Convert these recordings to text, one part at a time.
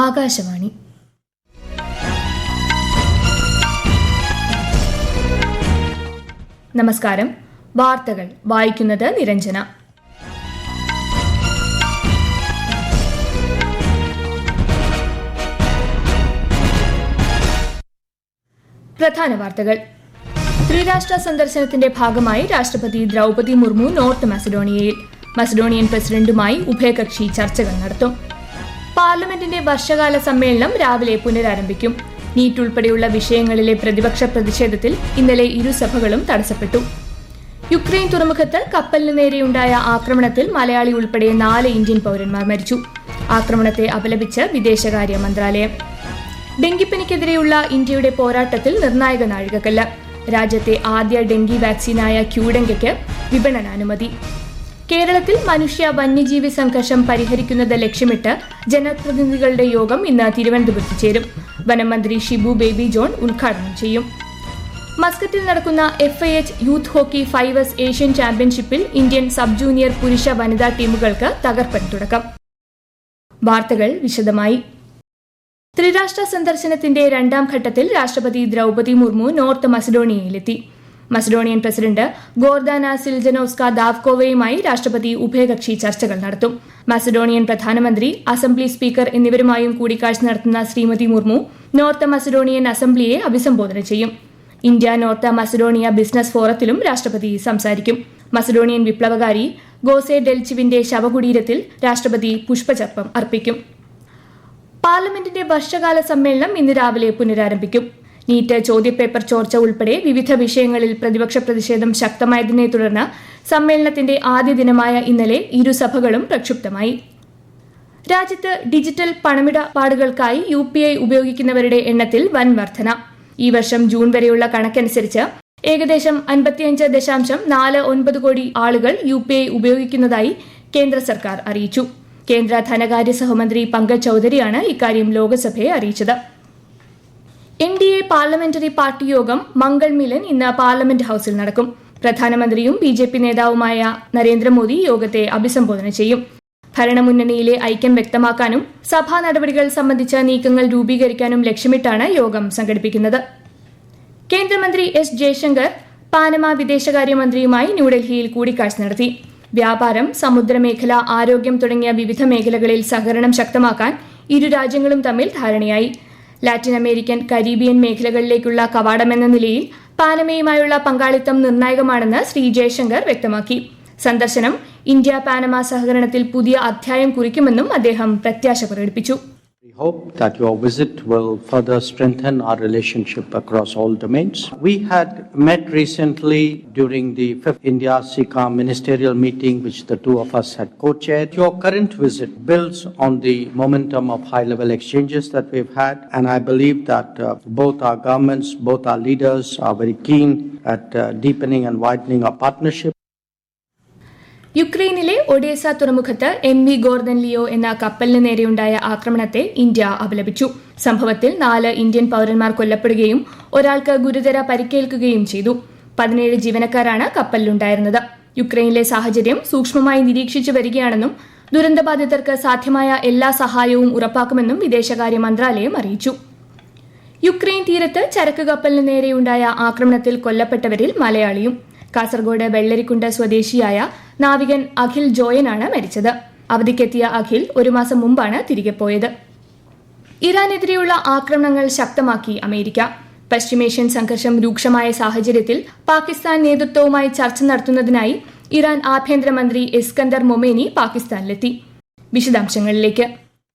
ആകാശവാണി. നമസ്കാരം. വാർത്തകൾ വായിക്കുന്നത് നിരഞ്ജന. പ്രധാന വാർത്തകൾ. ത്രിരാഷ്ട്ര സന്ദർശനത്തിന്റെ ഭാഗമായി രാഷ്ട്രപതി ദ്രൗപദി മുർമു നോർത്ത് മസഡോണിയയിൽ. മസഡോണിയൻ പ്രസിഡന്റുമായി ഉഭയകക്ഷി ചർച്ചകൾ നടത്തും. പാർലമെന്റിന്റെ വർഷകാല സമ്മേളനം രാവിലെ പുനരാരംഭിക്കും. നീറ്റ് ഉൾപ്പെടെയുള്ള വിഷയങ്ങളിലെ പ്രതിപക്ഷ പ്രതിഷേധത്തിൽ ഇന്നലെ ഇരുസഭകളും തടസ്സപ്പെട്ടു. യുക്രൈൻ തുറമുഖത്ത് കപ്പലിന് നേരെയുണ്ടായ ആക്രമണത്തിൽ മലയാളി ഉൾപ്പെടെ 4 ഇന്ത്യൻ പൗരന്മാർ മരിച്ചു. ആക്രമണത്തെ അപലപിച്ച് വിദേശകാര്യ മന്ത്രാലയം. ഡെങ്കിപ്പനിക്കെതിരെയുള്ള ഇന്ത്യയുടെ പോരാട്ടത്തിൽ നിർണായക നാഴികക്കല്ല്. രാജ്യത്തെ ആദ്യ ഡെങ്കി വാക്സിനായ ക്യൂഡെങ്കയ്ക്ക് വിപണനാനുമതി. കേരളത്തിൽ മനുഷ്യ വന്യജീവി സംഘർഷം പരിഹരിക്കുന്നത് ലക്ഷ്യമിട്ട് ജനപ്രതിനിധികളുടെ യോഗം ഇന്ന് തിരുവനന്തപുരത്ത് ചേരും. വനമന്ത്രി ഷിബു ബേബി ജോൺ ഉദ്ഘാടനം ചെയ്യും. മസ്കറ്റിൽ നടക്കുന്ന FIH youth hockey 5S Asian ചാമ്പ്യൻഷിപ്പിൽ ഇന്ത്യൻ സബ് ജൂനിയർ പുരുഷ വനിതാ ടീമുകൾക്ക് തകർപ്പൻ തുടക്കം. വാർത്തകൾ വിശദമായി. ത്രിരാഷ്ട്ര സന്ദർശനത്തിന്റെ 2ാം ഘട്ടത്തിൽ രാഷ്ട്രപതി ദ്രൗപദി മുർമു നോർത്ത് മസഡോണിയയിലെത്തി. മസഡോണിയൻ പ്രസിഡന്റ് ഗോർദാന സിൽജനോസ്ക ദാവ്കോവയുമായി രാഷ്ട്രപതി ഉഭയകക്ഷി ചർച്ചകൾ നടത്തും. മസഡോണിയൻ പ്രധാനമന്ത്രി, അസംബ്ലി സ്പീക്കർ എന്നിവരുമായും കൂടിക്കാഴ്ച നടത്തുന്ന ശ്രീമതി മുർമു നോർത്ത് മസഡോണിയൻ അസംബ്ലിയെ അഭിസംബോധന ചെയ്യും. ഇന്ത്യ നോർത്ത് മസഡോണിയ ബിസിനസ് ഫോറത്തിലും രാഷ്ട്രപതി സംസാരിക്കും. മസഡോണിയൻ വിപ്ലവകാരി ഗോസെ ഡെൽച്ചിവിന്റെ ശവകുടീരത്തിൽ രാഷ്ട്രപതി പുഷ്പചക്രം അർപ്പിക്കും. പാർലമെന്റിന്റെ വർഷകാല സമ്മേളനം ഇന്ന് രാവിലെ പുനരാരംഭിക്കും. നീറ്റ് ചോദ്യപേപ്പർ ചോർച്ച ഉൾപ്പെടെ വിവിധ വിഷയങ്ങളിൽ പ്രതിപക്ഷ പ്രതിഷേധം ശക്തമായതിനെ തുടർന്ന് സമ്മേളനത്തിന്റെ ആദ്യ ദിനമായ ഇന്നലെ ഇരുസഭകളും പ്രക്ഷുബ്ധമായി. രാജ്യത്ത് ഡിജിറ്റൽ പണമിടപാടുകൾക്കായി UPI ഉപയോഗിക്കുന്നവരുടെ എണ്ണത്തിൽ വൻ വർധന. ഈ വർഷം ജൂൺ വരെയുള്ള കണക്കനുസരിച്ച് ഏകദേശം 55.49 കോടി ആളുകൾ UPI ഉപയോഗിക്കുന്നതായി കേന്ദ്ര സർക്കാർ അറിയിച്ചു. കേന്ദ്ര ധനകാര്യ സഹമന്ത്രി പങ്കജ് ചൌധരിയാണ് ഇക്കാര്യം ലോക്സഭയെ അറിയിച്ചത്. NDA പാർലമെന്ററി പാർട്ടി യോഗം മംഗൾ മിലൻ ഇന്ന് പാർലമെന്റ് ഹൌസിൽ നടക്കും. പ്രധാനമന്ത്രിയും BJP നേതാവുമായ നരേന്ദ്രമോദി യോഗത്തെ അഭിസംബോധന ചെയ്യും. ഭരണമുന്നണിയിലെ ഐക്യം വ്യക്തമാക്കാനും സഭാ നടപടികൾ സംബന്ധിച്ച നീക്കങ്ങൾ രൂപീകരിക്കാനും ലക്ഷ്യമിട്ടാണ് യോഗം സംഘടിപ്പിക്കുന്നത്. കേന്ദ്രമന്ത്രി S. ജയശങ്കർ പാനമ വിദേശകാര്യമന്ത്രിയുമായി ന്യൂഡൽഹിയിൽ കൂടിക്കാഴ്ച നടത്തി. വ്യാപാരം, സമുദ്രമേഖല, ആരോഗ്യം തുടങ്ങിയ വിവിധ മേഖലകളിൽ സഹകരണം ശക്തമാക്കാൻ ഇരു രാജ്യങ്ങളും തമ്മിൽ ധാരണയായി. ലാറ്റിൻ അമേരിക്കൻ, കരീബിയൻ മേഖലകളിലേക്കുള്ള കവാടമെന്ന നിലയിൽ പാനമയുമായുള്ള പങ്കാളിത്തം നിർണായകമാണെന്ന് ശ്രീ ജയശങ്കർ വ്യക്തമാക്കി. സന്ദർശനം ഇന്ത്യ പാനമ സഹകരണത്തിൽ പുതിയ അധ്യായം കുറിക്കുമെന്നും അദ്ദേഹം പ്രത്യാശ പ്രകടിപ്പിച്ചു. We hope that your visit will further strengthen our relationship across all domains. We had met recently during the 5th India-SICA ministerial meeting, which the two of us had co-chaired. Your current visit builds on the momentum of high-level exchanges that we've had, and I believe that both our governments, both our leaders are very keen at deepening and widening our partnership. യുക്രൈനിലെ Odessa തുറമുഖത്ത് MV Gordon Leo എന്ന കപ്പലിന് നേരെയുണ്ടായ ആക്രമണത്തെ India അപലപിച്ചു. സംഭവത്തിൽ 4 Indian പൗരന്മാർ കൊല്ലപ്പെടുകയും ഒരാൾക്ക് ഗുരുതര പരിക്കേൽക്കുകയും ചെയ്തു. 17 ജീവനക്കാരാണ് കപ്പലിലുണ്ടായിരുന്നത്. യുക്രൈനിലെ സാഹചര്യം സൂക്ഷ്മമായി നിരീക്ഷിച്ചു വരികയാണെന്നും ദുരന്തബാധിതർക്ക് സാധ്യമായ എല്ലാ സഹായവും ഉറപ്പാക്കുമെന്നും വിദേശകാര്യ മന്ത്രാലയം അറിയിച്ചു. യുക്രൈൻ തീരത്ത് ചരക്ക് കപ്പലിന് നേരെയുണ്ടായ ആക്രമണത്തിൽ കൊല്ലപ്പെട്ടവരിൽ മലയാളിയും. കാസർഗോഡ് വെള്ളരിക്കുണ്ട് സ്വദേശിയായ നാവികൻ അഖിൽ ജോയനാണ് മരിച്ചത്. അവധിക്കെത്തിയ അഖിൽ 1 മാസം മുമ്പാണ് തിരികെ പോയത്. ഇറാനെതിരെയുള്ള ആക്രമണങ്ങൾ ശക്തമാക്കി അമേരിക്ക. പശ്ചിമേഷ്യൻ സംഘർഷം രൂക്ഷമായ സാഹചര്യത്തിൽ പാകിസ്ഥാൻ നേതൃത്വവുമായി ചർച്ച നടത്തുന്നതിനായി ഇറാൻ ആഭ്യന്തരമന്ത്രി ഇസ്കന്ദർ മൊമേനി പാകിസ്ഥാനിലെത്തി. വിശദാംശങ്ങളിലേക്ക്.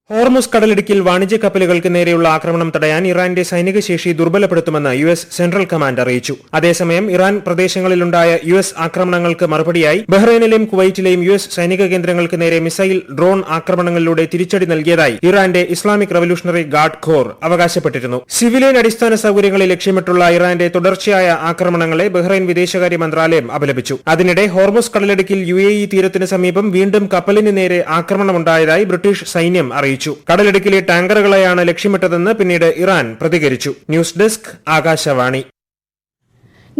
ഹോർമുസ് കടലിടുക്കിൽ വാണിജ്യ കപ്പലുകൾക്ക് നേരെയുള്ള ആക്രമണം തടയാൻ ഇറാന്റെ സൈനിക ശേഷി ദുർബലപ്പെടുത്തുമെന്ന് US സെൻട്രൽ കമാൻഡ് അറിയിച്ചു. അതേസമയം ഇറാൻ പ്രദേശങ്ങളിലുണ്ടായ US ആക്രമണങ്ങൾക്ക് മറുപടിയായി ബഹ്റൈനിലെയും കുവൈറ്റിലെയും US സൈനിക കേന്ദ്രങ്ങൾക്ക് നേരെ മിസൈൽ, ഡ്രോൺ ആക്രമണങ്ങളിലൂടെ തിരിച്ചടി നൽകിയതായി ഇറാന്റെ ഇസ്ലാമിക് റവല്യൂഷണറി ഗാർഡ് ഖോർ അവകാശപ്പെട്ടിരുന്നു. സിവിലിയൻ അടിസ്ഥാന സൌകര്യങ്ങളെ ലക്ഷ്യമിട്ടുള്ള ഇറാന്റെ തുടർച്ചയായ ആക്രമണങ്ങളെ ബഹ്റൈൻ വിദേശകാര്യ മന്ത്രാലയം അപലപിച്ചു. അതിനിടെ ഹോർമുസ് കടലിടുക്കിൽ UAE തീരത്തിന് സമീപം വീണ്ടും കപ്പലിന് നേരെ ആക്രമണമുണ്ടായതായി ബ്രിട്ടീഷ് സൈന്യം അറിയിച്ചു. കടലിടുക്കിലെ ടാങ്കറുകളെയാണ് ലക്ഷ്യമിട്ടതെന്ന് പിന്നീട് ഇറാൻ പ്രതികരിച്ചു. News desk, Akashvani.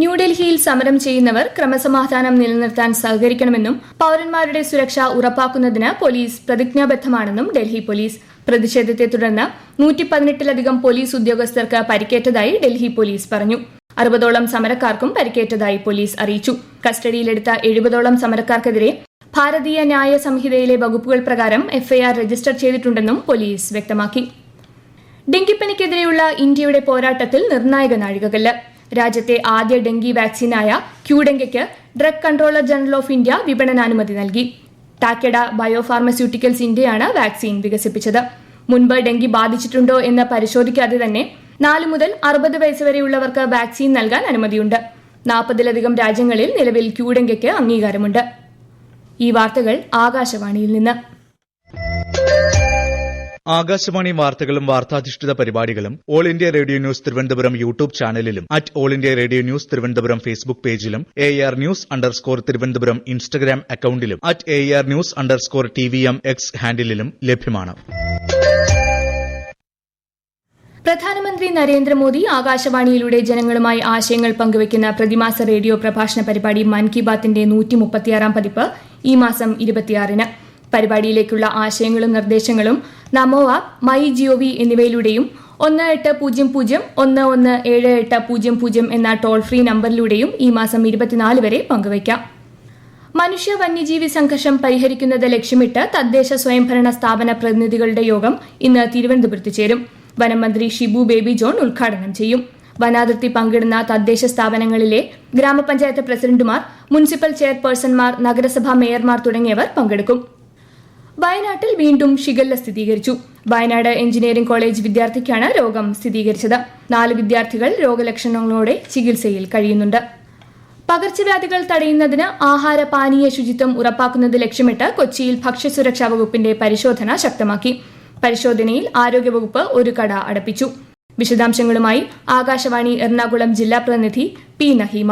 ന്യൂഡൽഹിയിൽ സമരം ചെയ്യുന്നവർ ക്രമസമാധാനം നിലനിർത്താൻ സഹകരിക്കണമെന്നും പൌരന്മാരുടെ സുരക്ഷ ഉറപ്പാക്കുന്നതിന് പോലീസ് പ്രതിജ്ഞാബദ്ധമാണെന്നും ഡൽഹി പോലീസ്. പ്രതിഷേധത്തെ തുടർന്ന് 118-ലധികം പോലീസ് ഉദ്യോഗസ്ഥർക്ക് പരിക്കേറ്റതായി ഡൽഹി പോലീസ് പറഞ്ഞു. 60ഓളം സമരക്കാർക്കും പരിക്കേറ്റതായി പോലീസ് അറിയിച്ചു. കസ്റ്റഡിയിലെടുത്ത 70ഓളം സമരക്കാർക്കെതിരെ ഭാരതീയ ന്യായ സംഹിതയിലെ വകുപ്പുകൾ പ്രകാരം എഫ്ഐആർ രജിസ്റ്റർ ചെയ്തിട്ടുണ്ടെന്നും പോലീസ് വ്യക്തമാക്കി. ഡെങ്കിപ്പനിക്കെതിരെയുള്ള ഇന്ത്യയുടെ പോരാട്ടത്തിൽ നിർണായക നാഴികകല്ല്. രാജ്യത്തെ ആദ്യ ഡെങ്കി വാക്സിനായ ക്യൂഡെങ്കയ്ക്ക് drug controller general of India വിപണനാനുമതി നൽകി. ടാക്കഡ ബയോഫാർമസ്യൂട്ടിക്കൽസ് ഇന്ത്യയാണ് വാക്സിൻ വികസിപ്പിച്ചത്. മുൻപ് ഡെങ്കി ബാധിച്ചിട്ടുണ്ടോ എന്ന് പരിശോധിക്കാതെ തന്നെ 4 മുതൽ 60 വയസ്സ് വരെയുള്ളവർക്ക് വാക്സിൻ നൽകാൻ അനുമതിയുണ്ട്. 40-ലധികം രാജ്യങ്ങളിൽ നിലവിൽ ക്യൂഡെങ്കയ്ക്ക് അംഗീകാരമുണ്ട്. ഈ വാർത്തകൾ ആകാശവാണിയിൽ നിന്ന്. ആകാശവാണി വാർത്തകളും വാർത്താധിഷ്ഠിത പരിപാടികളും all India radio news Thiruvananthapuram YouTube ചാനലിലും all India radio news Thiruvananthapuram Facebook പേജിലും AR News_ തിരുവനന്തപുരം ഇൻസ്റ്റഗ്രാം അക്കൌണ്ടിലും AR News_TVM X ഹാൻഡിലും ലഭ്യമാണ്. പ്രധാനമന്ത്രി നരേന്ദ്രമോദി ആകാശവാണിയിലൂടെ ജനങ്ങളുമായി ആശയങ്ങൾ പങ്കുവയ്ക്കുന്ന പ്രതിമാസ റേഡിയോ പ്രഭാഷണ പരിപാടി മൻ കി ബാത്തിന്റെ 136-ാം പതിപ്പ് ഈ മാസം 26-ന്. പരിപാടിയിലേക്കുള്ള ആശയങ്ങളും നിർദ്ദേശങ്ങളും നമോ ആപ്പ്, മൈ ജിഒവി എന്നിവയിലൂടെയും 1800-117800 എന്ന ടോൾ ഫ്രീ നമ്പറിലൂടെയും ഈ മാസം 24 വരെ പങ്കുവയ്ക്കാം. മനുഷ്യ വന്യജീവി സംഘർഷം പരിഹരിക്കുന്നത് ലക്ഷ്യമിട്ട് തദ്ദേശ സ്വയംഭരണ സ്ഥാപന പ്രതിനിധികളുടെ യോഗം ഇന്ന് തിരുവനന്തപുരത്ത് ചേരും. വനം മന്ത്രി ഷിബു ബേബി ജോൺ ഉദ്ഘാടനം ചെയ്യും. വനാതിർത്തി പങ്കിടുന്ന തദ്ദേശ സ്ഥാപനങ്ങളിലെ ഗ്രാമപഞ്ചായത്ത് പ്രസിഡന്റുമാർ, മുനിസിപ്പൽ ചെയർപേഴ്സൺമാർ, നഗരസഭാ മേയർമാർ തുടങ്ങിയവർ പങ്കെടുക്കും. വയനാട്ടിൽ വീണ്ടും ഷിഗല്ല സ്ഥിരീകരിച്ചു. വയനാട് എഞ്ചിനീയറിംഗ് കോളേജ് വിദ്യാർത്ഥിക്കാണ് രോഗം സ്ഥിരീകരിച്ചത്. 4 വിദ്യാർത്ഥികൾ രോഗലക്ഷണങ്ങളോടെ ചികിത്സയിൽ കഴിയുന്നുണ്ട്. പകർച്ചവ്യാധികൾ തടയുന്നതിന് ആഹാര പാനീയ ശുചിത്വം ഉറപ്പാക്കുന്നത് ലക്ഷ്യമിട്ട് കൊച്ചിയിൽ ഭക്ഷ്യസുരക്ഷാ വകുപ്പിന്റെ പരിശോധന ശക്തമാക്കി. പരിശോധനയിൽ ആരോഗ്യവകുപ്പ് ഒരു കട അടപ്പിച്ചു. വിശദാംശങ്ങളുമായി ആകാശവാണി എറണാകുളം ജില്ലാ പ്രതിനിധി പി നഹീമ.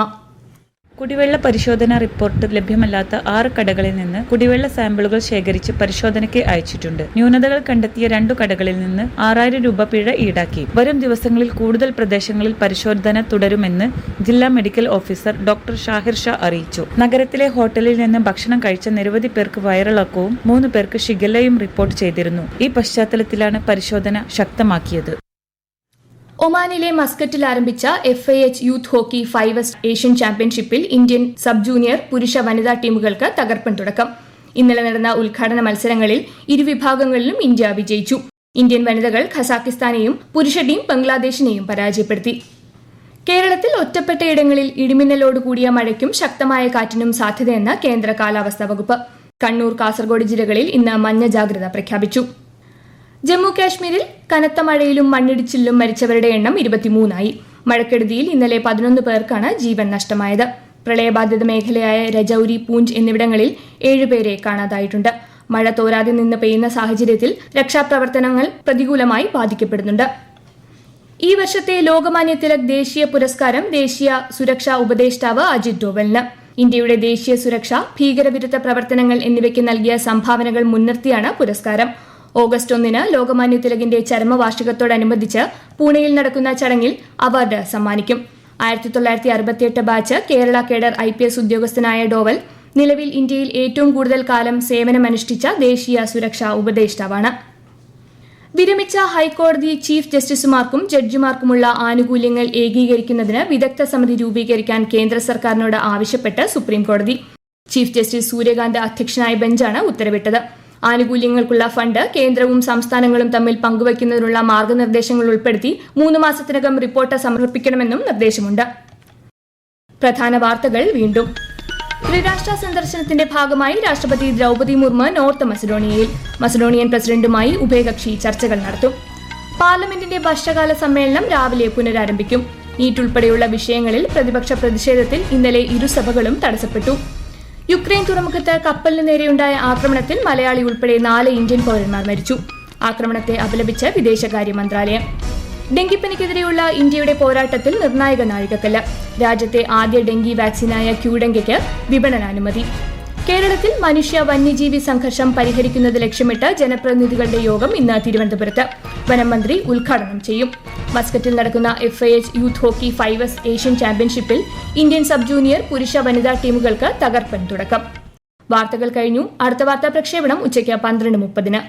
കുടിവെള്ള പരിശോധനാ റിപ്പോർട്ട് ലഭ്യമല്ലാത്ത 6 കടകളിൽ നിന്ന് കുടിവെള്ള സാമ്പിളുകൾ ശേഖരിച്ച് പരിശോധനയ്ക്ക് അയച്ചിട്ടുണ്ട്. ന്യൂനതകൾ കണ്ടെത്തിയ 2 കടകളിൽ നിന്ന് 6000 രൂപ പിഴ ഈടാക്കി. വരും ദിവസങ്ങളിൽ കൂടുതൽ പ്രദേശങ്ങളിൽ പരിശോധന തുടരുമെന്ന് ജില്ലാ medical officer doctor Shahir Shah അറിയിച്ചു. നഗരത്തിലെ ഹോട്ടലിൽ നിന്ന് ഭക്ഷണം കഴിച്ച നിരവധി പേർക്ക് വയറിളക്കവും 3 പേർക്ക് ഷിഗല്ലയും റിപ്പോർട്ട് ചെയ്തിരുന്നു. ഈ പശ്ചാത്തലത്തിലാണ് പരിശോധന ശക്തമാക്കിയത്. ഒമാനിലെ മസ്കറ്റിൽ ആരംഭിച്ച FIH youth hockey 5S Asian ചാമ്പ്യൻഷിപ്പിൽ ഇന്ത്യൻ സബ് ജൂനിയർ, പുരുഷ, വനിതാ ടീമുകൾക്ക് തകർപ്പൻ തുടക്കം. ഇന്നലെ നടന്ന ഉദ്ഘാടന മത്സരങ്ങളിൽ ഇരുവിഭാഗങ്ങളിലും ഇന്ത്യ വിജയിച്ചു. ഇന്ത്യൻ വനിതകൾ ഖസാക്കിസ്ഥാനെയും പുരുഷ ടീം ബംഗ്ലാദേശിനെയും പരാജയപ്പെടുത്തി. കേരളത്തിൽ ഒറ്റപ്പെട്ടയിടങ്ങളിൽ ഇടിമിന്നലോട് കൂടിയ മഴയ്ക്കും ശക്തമായ കാറ്റിനും സാധ്യതയെന്ന് കേന്ദ്ര കാലാവസ്ഥാ വകുപ്പ്. കണ്ണൂർ, കാസർഗോഡ് ജില്ലകളിൽ ഇന്ന് മഞ്ഞ ജാഗ്രത പ്രഖ്യാപിച്ചു. ജമ്മു കാശ്മീരിൽ കനത്ത മഴയിലും മണ്ണിടിച്ചിലും മരിച്ചവരുടെ എണ്ണം 23 ആയി. മഴക്കെടുതിയിൽ ഇന്നലെ 11 പേർക്കാണ് ജീവൻ നഷ്ടമായത്. പ്രളയബാധിത മേഖലയായ രജൌരി, പൂഞ്ച് എന്നിവിടങ്ങളിൽ 7 പേരെ കാണാതായിട്ടുണ്ട്. മഴ തോരാതെ നിന്ന് പെയ്യുന്ന സാഹചര്യത്തിൽ രക്ഷാപ്രവർത്തനങ്ങൾ പ്രതികൂലമായി ബാധിക്കപ്പെടുന്നുണ്ട്. ഈ വർഷത്തെ ലോകമാന്യ തിലക് ദേശീയ പുരസ്കാരം ദേശീയ സുരക്ഷാ ഉപദേഷ്ടാവ് അജിത് ഡോവലിന്. ഇന്ത്യയുടെ ദേശീയ സുരക്ഷ, ഭീകരവിരുദ്ധ പ്രവർത്തനങ്ങൾ എന്നിവയ്ക്ക് നൽകിയ സംഭാവനകൾ മുൻനിർത്തിയാണ് പുരസ്കാരം. ഓഗസ്റ്റ് 1-ന് ലോകമാന്യ തിലകിന്റെ ചരമവാർഷികത്തോടനുബന്ധിച്ച് പൂനെയിൽ നടക്കുന്ന ചടങ്ങിൽ അവാർഡ് സമ്മാനിക്കും. 1968 ബാച്ച് കേരള കേഡർ IPS ഉദ്യോഗസ്ഥനായ ഡോവൽ നിലവിൽ ഇന്ത്യയിൽ ഏറ്റവും കൂടുതൽ കാലം സേവനമനുഷ്ഠിച്ച ദേശീയ സുരക്ഷാ ഉപദേഷ്ടാവാണ്. വിരമിച്ച ഹൈക്കോടതി ചീഫ് ജസ്റ്റിസുമാർക്കും ജഡ്ജിമാർക്കുമുള്ള ആനുകൂല്യങ്ങൾ ഏകീകരിക്കുന്നതിന് വിദഗ്ധ സമിതി രൂപീകരിക്കാൻ കേന്ദ്ര സർക്കാരിനോട് ആവശ്യപ്പെട്ട് സുപ്രീംകോടതി. ചീഫ് ജസ്റ്റിസ് സൂര്യകാന്ത് അധ്യക്ഷനായ ബെഞ്ചാണ് ഉത്തരവിട്ടത്. ആനുകൂല്യങ്ങൾക്കുള്ള ഫണ്ട് കേന്ദ്രവും സംസ്ഥാനങ്ങളും തമ്മിൽ പങ്കുവയ്ക്കുന്നതിനുള്ള മാർഗനിർദ്ദേശങ്ങൾ ഉൾപ്പെടുത്തി 3 മാസത്തിനകം റിപ്പോർട്ട് സമർപ്പിക്കണമെന്നും നിർദ്ദേശമുണ്ട്. പ്രധാന വാർത്തകൾ വീണ്ടും. ത്രിരാഷ്ട്ര സന്ദർശനത്തിന്റെ ഭാഗമായി രാഷ്ട്രപതി ദ്രൗപദി മുർമു നോർത്ത് മസഡോണിയയിൽ. മസഡോണിയൻ പ്രസിഡന്റുമായി ഉഭയകക്ഷി ചർച്ചകൾ നടത്തും. പാർലമെന്റിന്റെ വർഷകാല സമ്മേളനം രാവിലെ പുനരാരംഭിക്കും. നീറ്റ് ഉൾപ്പെടെയുള്ള വിഷയങ്ങളിൽ പ്രതിപക്ഷ പ്രതിഷേധത്തിൽ ഇന്നലെ ഇരുസഭകളും തടസ്സപ്പെട്ടു. യുക്രൈൻ തുറമുഖത്ത് കപ്പലിന് നേരെയുണ്ടായ ആക്രമണത്തിൽ മലയാളി ഉൾപ്പെടെ 4 ഇന്ത്യൻ പൗരന്മാർ മരിച്ചു. ആക്രമണത്തെ അപലപിച്ച് വിദേശകാര്യ മന്ത്രാലയം. ഡെങ്കിപ്പനിക്കെതിരെയുള്ള ഇന്ത്യയുടെ പോരാട്ടത്തിൽ നിർണായക നാഴികക്കല്ല്. രാജ്യത്തെ ആദ്യ ഡെങ്കി വാക്സിനായ ക്യൂഡെങ്കയ്ക്ക് വിപണനാനുമതി. കേരളത്തിൽ മനുഷ്യ വന്യജീവി സംഘർഷം പരിഹരിക്കുന്നത് ലക്ഷ്യമിട്ട് ജനപ്രതിനിധികളുടെ യോഗം ഇന്ന് തിരുവനന്തപുരത്ത്. വനം മന്ത്രി ഉദ്ഘാടനം ചെയ്യും. മസ്കറ്റിൽ നടക്കുന്ന FIH youth hockey 5S Asian ചാമ്പ്യൻഷിപ്പിൽ ഇന്ത്യൻ സബ് ജൂനിയർ, പുരുഷ, വനിതാ ടീമുകൾക്ക് തകർപ്പൻ തുടക്കം. വാർത്തകൾ കഴിഞ്ഞു. അടുത്ത വാർത്താ പ്രക്ഷേപണം ഉച്ചയ്ക്ക് 12:30.